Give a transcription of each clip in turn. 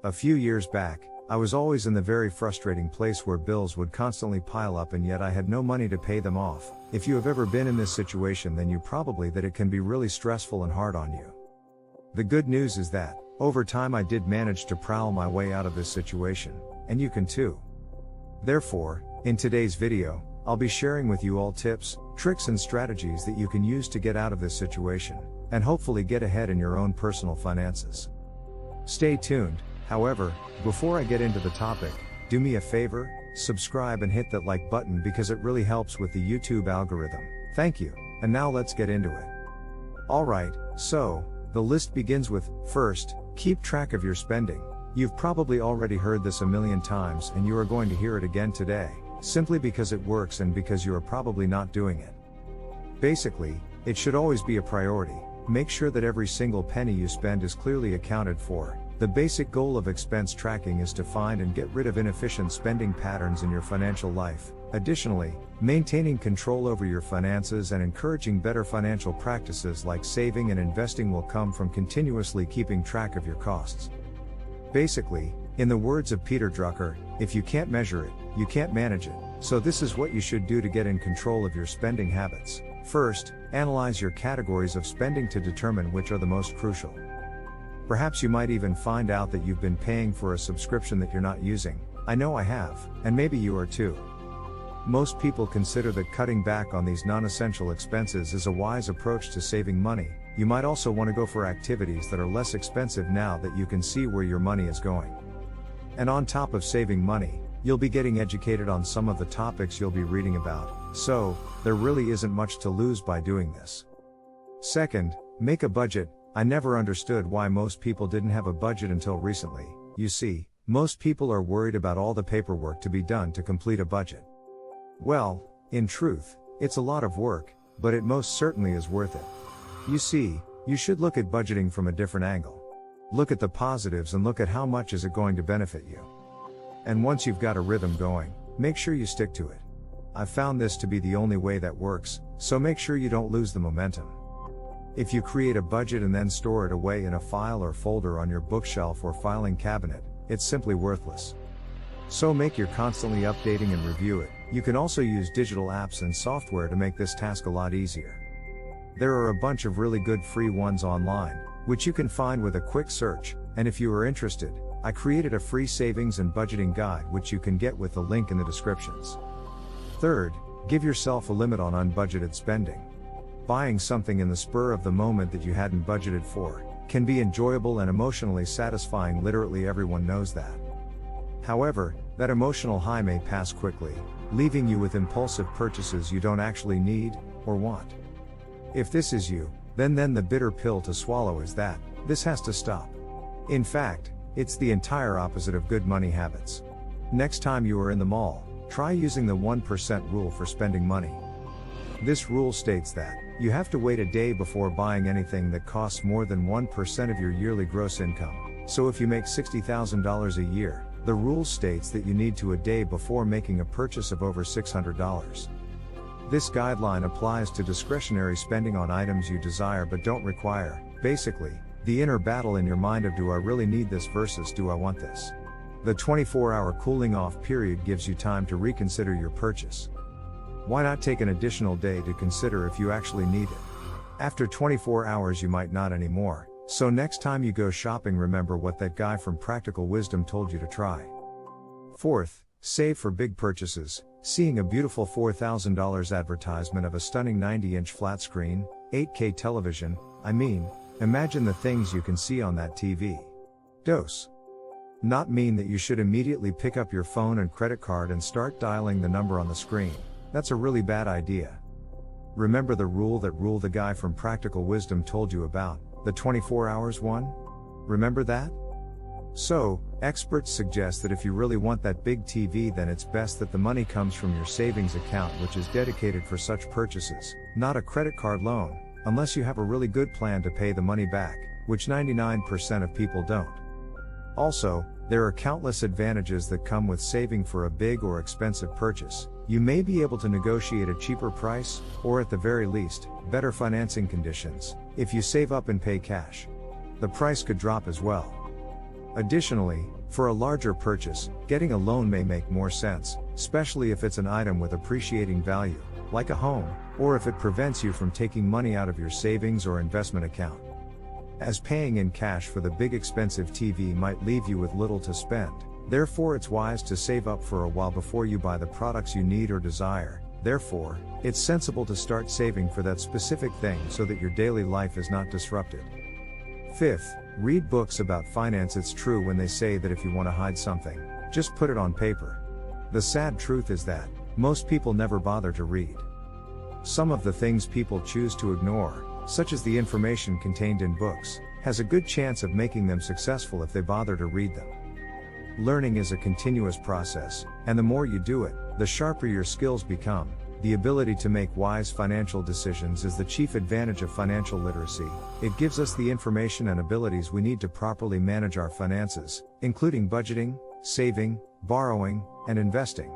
A few years back, I was always in the very frustrating place where bills would constantly pile up and yet I had no money to pay them off. If you have ever been in this situation, then you probably that it can be really stressful and hard on you. The good news is that, over time I did manage to prowl my way out of this situation, and you can too. Therefore, in today's video, I'll be sharing with you all tips, tricks and strategies that you can use to get out of this situation, and hopefully get ahead in your own personal finances. Stay tuned. However, before I get into the topic, do me a favor, subscribe and hit that like button because it really helps with the YouTube algorithm. Thank you, and now let's get into it. Alright, so, the list begins with, first, keep track of your spending. You've probably already heard this a million times and you are going to hear it again today, simply because it works and because you are probably not doing it. Basically, it should always be a priority. Make sure that every single penny you spend is clearly accounted for. The basic goal of expense tracking is to find and get rid of inefficient spending patterns in your financial life. Additionally, maintaining control over your finances and encouraging better financial practices like saving and investing will come from continuously keeping track of your costs. Basically, in the words of Peter Drucker, if you can't measure it, you can't manage it. So this is what you should do to get in control of your spending habits. First, analyze your categories of spending to determine which are the most crucial. Perhaps you might even find out that you've been paying for a subscription that you're not using. I know I have, and maybe you are too. Most people consider that cutting back on these non-essential expenses is a wise approach to saving money. You might also want to go for activities that are less expensive now that you can see where your money is going. And on top of saving money, you'll be getting educated on some of the topics you'll be reading about, so there really isn't much to lose by doing this. Second, make a budget. I never understood why most people didn't have a budget until recently. You see, most people are worried about all the paperwork to be done to complete a budget. Well, in truth, it's a lot of work, but it most certainly is worth it. You see, you should look at budgeting from a different angle. Look at the positives and look at how much is it going to benefit you. And once you've got a rhythm going, make sure you stick to it. I've found this to be the only way that works, so make sure you don't lose the momentum. If you create a budget and then store it away in a file or folder on your bookshelf or filing cabinet, it's simply worthless. So make sure you're constantly updating and review it. You can also use digital apps and software to make this task a lot easier. There are a bunch of really good free ones online, which you can find with a quick search, and if you are interested, I created a free savings and budgeting guide which you can get with the link in the descriptions. Third, give yourself a limit on unbudgeted spending. Buying something in the spur of the moment that you hadn't budgeted for can be enjoyable and emotionally satisfying. Literally everyone knows that. However, that emotional high may pass quickly, leaving you with impulsive purchases you don't actually need or want. If this is you, then the bitter pill to swallow is that this has to stop. In fact, it's the entire opposite of good money habits. Next time you are in the mall, try using the 1% rule for spending money. This rule states that you have to wait a day before buying anything that costs more than 1% of your yearly gross income. So if you make $60,000 a year, the rule states that you need to a day before making a purchase of over $600. This guideline applies to discretionary spending on items you desire but don't require. Basically, the inner battle in your mind of do I really need this versus do I want this? The 24-hour cooling off period gives you time to reconsider your purchase. Why not take an additional day to consider if you actually need it? After 24 hours you might not anymore, so next time you go shopping remember what that guy from Practical Wisdom told you to try. Fourth, save for big purchases. Seeing a beautiful $4,000 advertisement of a stunning 90-inch flat screen, 8K television, imagine the things you can see on that TV. Does not mean that you should immediately pick up your phone and credit card and start dialing the number on the screen. That's a really bad idea. Remember the rule the guy from Practical Wisdom told you about, the 24 hours one? Remember that? So, experts suggest that if you really want that big TV, then it's best that the money comes from your savings account, which is dedicated for such purchases, not a credit card loan, unless you have a really good plan to pay the money back, which 99% of people don't. Also, there are countless advantages that come with saving for a big or expensive purchase. You may be able to negotiate a cheaper price, or at the very least, better financing conditions, if you save up and pay cash. The price could drop as well. Additionally, for a larger purchase, getting a loan may make more sense, especially if it's an item with appreciating value, like a home, or if it prevents you from taking money out of your savings or investment account. As paying in cash for the big expensive TV might leave you with little to spend, therefore it's wise to save up for a while before you buy the products you need or desire. Therefore, it's sensible to start saving for that specific thing so that your daily life is not disrupted. Fifth, read books about finance. It's true when they say that if you want to hide something, just put it on paper. The sad truth is that most people never bother to read. Some of the things people choose to ignore, such as the information contained in books, has a good chance of making them successful if they bother to read them. Learning is a continuous process, and the more you do it, the sharper your skills become. The ability to make wise financial decisions is the chief advantage of financial literacy. It gives us the information and abilities we need to properly manage our finances, including budgeting, saving, borrowing, and investing.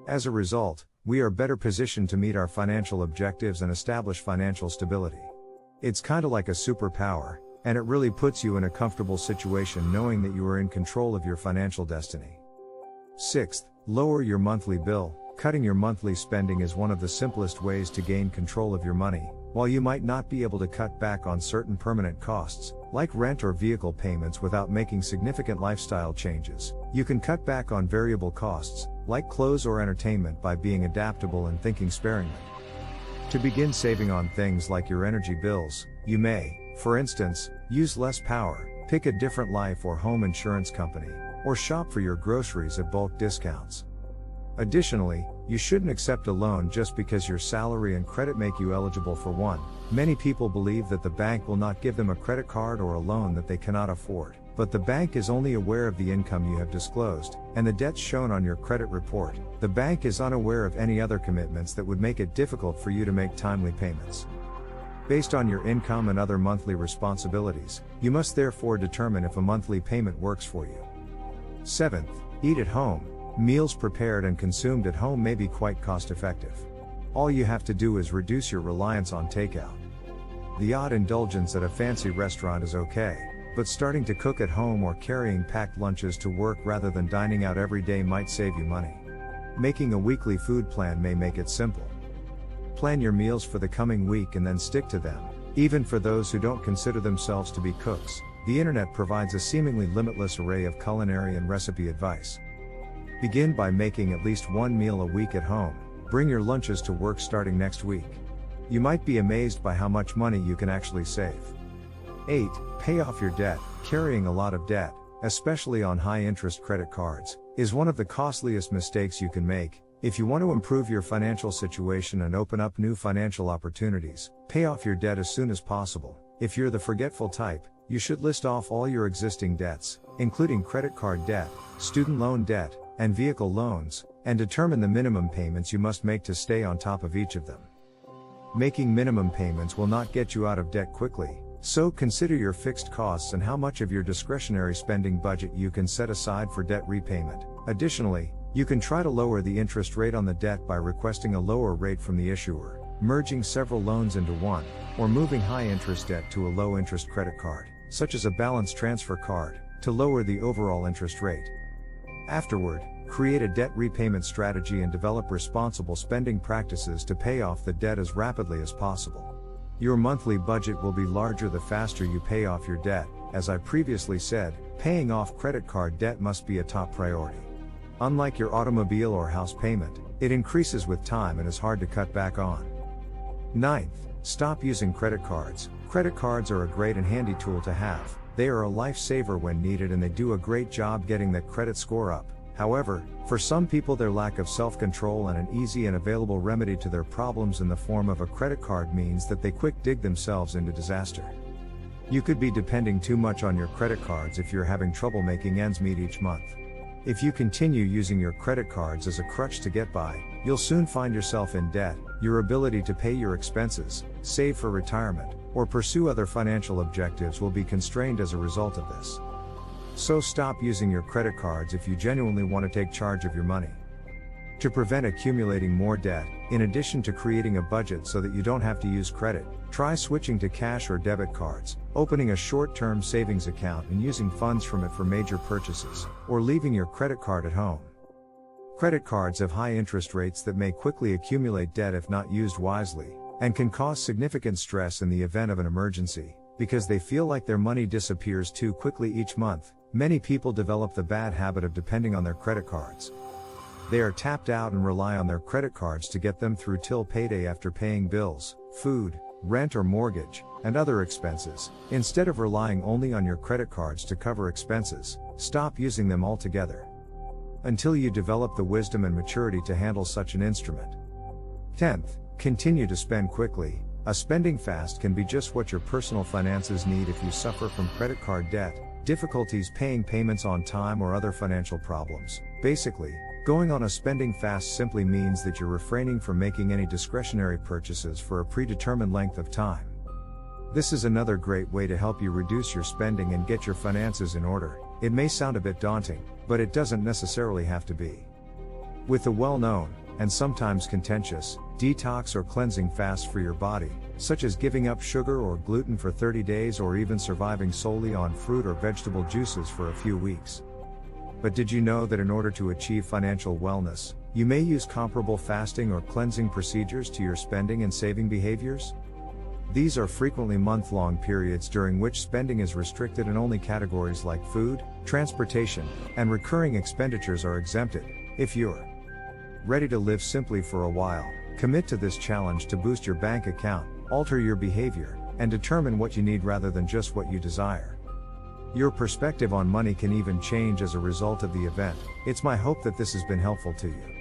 As a result, we are better positioned to meet our financial objectives and establish financial stability. It's kinda like a superpower, and it really puts you in a comfortable situation knowing that you are in control of your financial destiny. Sixth, lower your monthly bill. Cutting your monthly spending is one of the simplest ways to gain control of your money. While you might not be able to cut back on certain permanent costs, like rent or vehicle payments, without making significant lifestyle changes, you can cut back on variable costs, like clothes or entertainment, by being adaptable and thinking sparingly. To begin saving on things like your energy bills, you may, for instance, use less power, pick a different life or home insurance company, or shop for your groceries at bulk discounts. Additionally, you shouldn't accept a loan just because your salary and credit make you eligible for one. Many people believe that the bank will not give them a credit card or a loan that they cannot afford, but the bank is only aware of the income you have disclosed, and the debts shown on your credit report. The bank is unaware of any other commitments that would make it difficult for you to make timely payments. Based on your income and other monthly responsibilities, you must therefore determine if a monthly payment works for you. Seventh, eat at home. Meals prepared and consumed at home may be quite cost-effective. All you have to do is reduce your reliance on takeout. The odd indulgence at a fancy restaurant is okay, but starting to cook at home or carrying packed lunches to work rather than dining out every day might save you money. Making a weekly food plan may make it simple. Plan your meals for the coming week and then stick to them. Even for those who don't consider themselves to be cooks, the internet provides a seemingly limitless array of culinary and recipe advice. Begin by making at least one meal a week at home. Bring your lunches to work starting next week. You might be amazed by how much money you can actually save. 8. Pay off your debt. Carrying a lot of debt, especially on high-interest credit cards, is one of the costliest mistakes you can make. If you want to improve your financial situation and open up new financial opportunities, pay off your debt as soon as possible. If you're the forgetful type, you should list off all your existing debts, including credit card debt, student loan debt, and vehicle loans, and determine the minimum payments you must make to stay on top of each of them. Making minimum payments will not get you out of debt quickly, so consider your fixed costs and how much of your discretionary spending budget you can set aside for debt repayment. Additionally, you can try to lower the interest rate on the debt by requesting a lower rate from the issuer, merging several loans into one, or moving high-interest debt to a low-interest credit card, such as a balance transfer card, to lower the overall interest rate. Afterward, create a debt repayment strategy and develop responsible spending practices to pay off the debt as rapidly as possible. Your monthly budget will be larger the faster you pay off your debt. As I previously said, paying off credit card debt must be a top priority. Unlike your automobile or house payment, it increases with time and is hard to cut back on. 9th, stop using credit cards. Credit cards are a great and handy tool to have. They are a lifesaver when needed and they do a great job getting that credit score up. However, for some people their lack of self-control and an easy and available remedy to their problems in the form of a credit card means that they quick dig themselves into disaster. You could be depending too much on your credit cards if you're having trouble making ends meet each month. If you continue using your credit cards as a crutch to get by, you'll soon find yourself in debt. Your ability to pay your expenses, save for retirement, or pursue other financial objectives will be constrained as a result of this. So stop using your credit cards if you genuinely want to take charge of your money. To prevent accumulating more debt, in addition to creating a budget so that you don't have to use credit, try switching to cash or debit cards, opening a short-term savings account and using funds from it for major purchases, or leaving your credit card at home. Credit cards have high interest rates that may quickly accumulate debt if not used wisely, and can cause significant stress in the event of an emergency. Because they feel like their money disappears too quickly each month, many people develop the bad habit of depending on their credit cards. They are tapped out and rely on their credit cards to get them through till payday after paying bills, food, rent or mortgage, and other expenses. Instead of relying only on your credit cards to cover expenses, stop using them altogether. Until you develop the wisdom and maturity to handle such an instrument. 10th, continue to spend quickly. A spending fast can be just what your personal finances need if you suffer from credit card debt, difficulties paying payments on time or other financial problems. Basically, going on a spending fast simply means that you're refraining from making any discretionary purchases for a predetermined length of time. This is another great way to help you reduce your spending and get your finances in order. It may sound a bit daunting, but it doesn't necessarily have to be. With the well-known, and sometimes contentious, detox or cleansing fast for your body, such as giving up sugar or gluten for 30 days or even surviving solely on fruit or vegetable juices for a few weeks. But did you know that in order to achieve financial wellness, you may use comparable fasting or cleansing procedures to your spending and saving behaviors? These are frequently month-long periods during which spending is restricted and only categories like food, transportation, and recurring expenditures are exempted. If you're ready to live simply for a while, commit to this challenge to boost your bank account, alter your behavior, and determine what you need rather than just what you desire. Your perspective on money can even change as a result of the event. It's my hope that this has been helpful to you.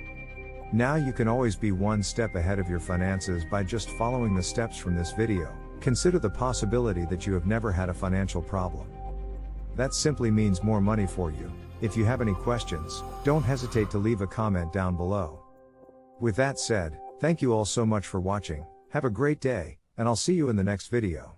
Now you can always be one step ahead of your finances by just following the steps from this video. Consider the possibility that you have never had a financial problem. That simply means more money for you. If you have any questions, don't hesitate to leave a comment down below. With that said, thank you all so much for watching. Have a great day, and I'll see you in the next video.